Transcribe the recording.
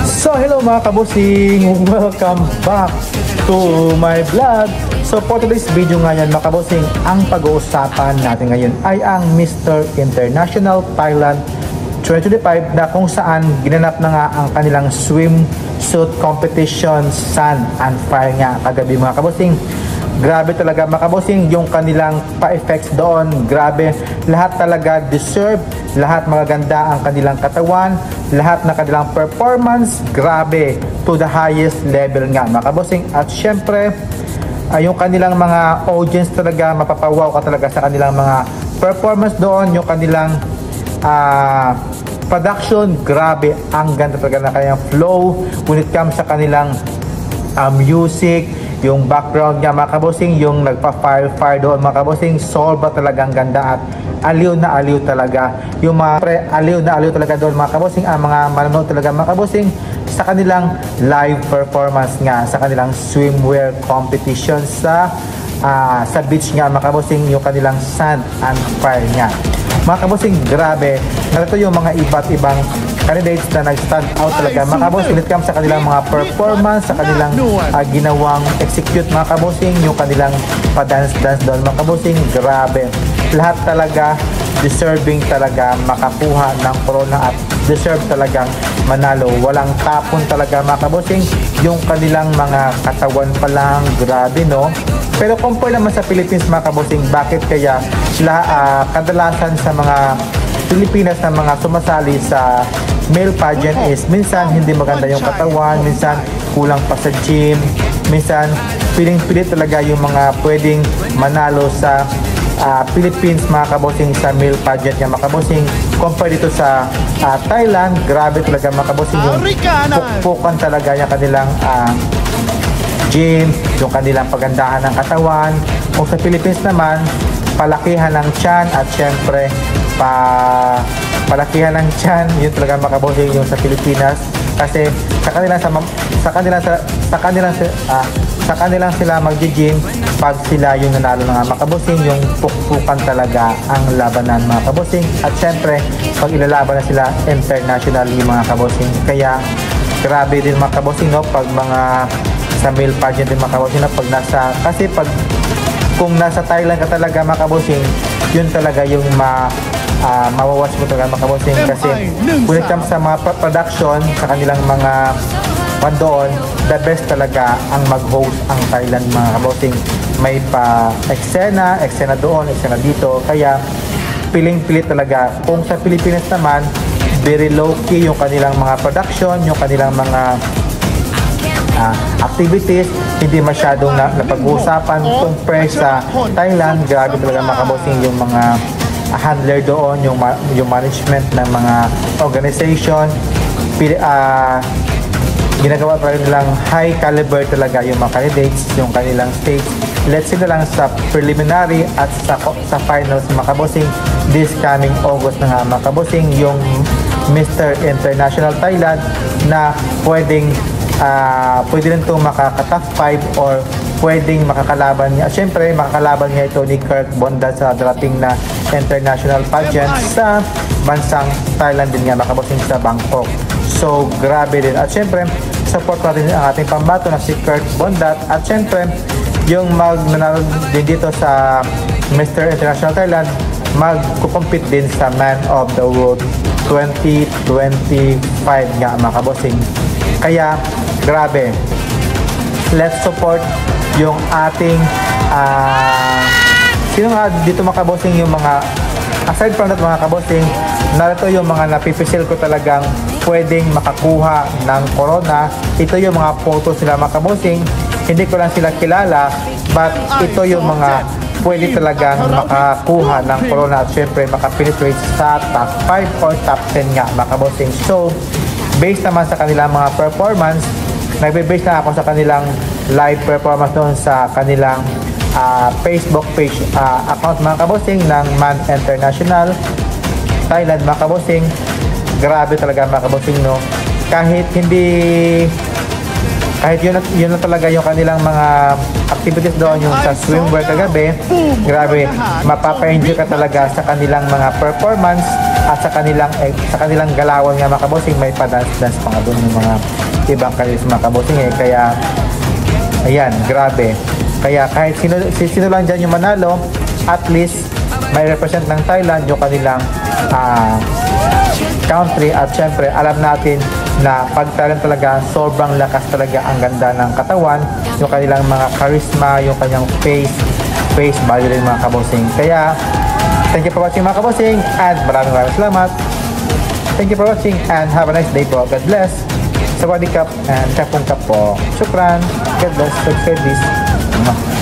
So hello mga kabusing, welcome back to my vlog. So for today's video ngayon mga kabusing, ang pag-uusapan natin ngayon ay ang Mr. International Thailand 2025 na kung saan ginanap na nga ang kanilang swimsuit competition Sand and Fire nga kagabi mga kabusing. Grabe talaga mga kabusing yung kanilang pa-effects doon. Grabe, lahat talaga deserve, lahat magaganda ang kanilang katawan, lahat na kanilang performance, grabe, to the highest level nga mga kabusing. At syempre, yung kanilang mga audience talaga, mapapawaw ka talaga sa kanilang mga performance doon, yung kanilang production, grabe, ang ganda talaga na kanilang flow when it comes sa kanilang music, yung background niya mga kabusing, yung nagpa-fire doon mga kabusing, solba talagang ganda at aliw na aliw talaga. Yung mga aliw na aliw talaga doon mga kabusing, ang mga manonood talaga mga kabusing sa kanilang live performance nga, sa kanilang swimwear competition sa beach nga mga kabusing, yung kanilang Sand and Fire nga. Mga kabusing, grabe, narito yung mga iba't ibang candidates na nag-stand out talaga mga kabusing when it comes sa kanilang mga performance, sa kanilang ginawang execute mga kabusing, yung kanilang pa-dance doon mga kabusing, grabe. Lahat talaga deserving talaga makakuha ng corona at deserve talagang manalo. Walang tapon talaga mga kabusing, yung kanilang mga katawan pa lang, grabe no. Pero compare naman sa Philippines mga kabusing, bakit kaya sila kadalasan sa mga Pilipinas na mga sumasali sa male pageant is minsan hindi maganda yung katawan, minsan kulang pa sa gym, minsan piling-pilit talaga yung mga pwedeng manalo sa Philippines mga kabosing sa male pageant nga mga kabosing. Compare dito sa Thailand, grabe talaga mga kabosing yung pukpukan talaga yung kanilang gym, yung kanilang pagandahan ng katawan. Kung sa Philippines naman, palakihan ng tiyan at syempre palakihan ng tiyan, yun talaga mga kabosing yung sa Pilipinas. Kasi sa kanilang sila magji-gym pag sila yung nanalo ng mga kabosing, yung pukpukan talaga ang labanan mga kabosing. At syempre, pag ilalaban na sila international yung mga kabosing. Kaya grabe din mga kabosing no, pag mga sa male pageant din mga kabosing na pag kung nasa Thailand ka talaga mga kabosing, yun talaga yung mawawas mo talaga mga kabosing. Kasi when it comes sa mga production sa kanilang mga doon, the best talaga ang mag-host ang Thailand mga kabosing. May pa eksena doon, eksena dito, kaya piling-pilit talaga. Kung sa Pilipinas naman, very low-key yung kanilang mga production, yung kanilang mga activities, hindi masyadong napag-uusapan compare sa Thailand. Grabe talaga mga kabosing yung mga handler doon, yung management ng mga organization, ginagawa pa rin nilang high caliber talaga yung mga candidates, yung kanilang stage. Let's see na lang sa preliminary at sa finals mga kabosing this coming August na nga mga kabosing, yung Mr. International Thailand na pwede rin itong makaka-top 5 or pwedeng makakalaban niya. Siyempre, makakalaban niya ito ni Kirk Bondat sa darating na international pageant sa bansang Thailand din nga makabosing sa Bangkok. So, grabe din. At siyempre, support natin ang ating pambato na si Kirk Bondat. At siyempre, yung magnanalo din dito sa Mr. International Thailand, magkukumpit din sa Man of the World 2025 nga mga kabosing. Kaya, grabe. Let's support yung ating sino nga dito mga kabosing, yung mga aside from that mga kabosing, narito yung mga napipisil ko talagang pwedeng makakuha ng corona. Ito yung mga photos nila mga kabosing, hindi ko lang sila kilala, but ito yung mga pwede talagang makakuha ng corona at syempre makapenetrate sa top 5 or top 10 nga mga kabosing. So based naman sa kanilang mga performance, nagbe-base na ako sa kanilang live performance doon sa kanilang Facebook page account mga kabosing ng Man International Thailand mga kabosing. Grabe talaga mga kabosing no, kahit yun na talaga yung kanilang mga activities doon, yung sa swimwear kagabi, grabe, mapapa-enjoy ka talaga sa kanilang mga performance At sa kanilang galawan nga mga kabosing, may pa-dance-dance pa nga doon yung mga ibang karisma mga kabosing kaya ayan, grabe. Kaya kahit sino lang dyan yung manalo, at least may represent ng Thailand yung kanilang country. At syempre alam natin na pag Thailand talaga, sobrang lakas talaga, ang ganda ng katawan, yung kanilang mga charisma, yung kanyang face value rin mga kabosing. Kaya thank you for watching mga kabosing, and maraming salamat. Thank you for watching and have a nice day po. God bless. Sawadee kap and kapong kap po. Shukran. God bless. Subscribe this.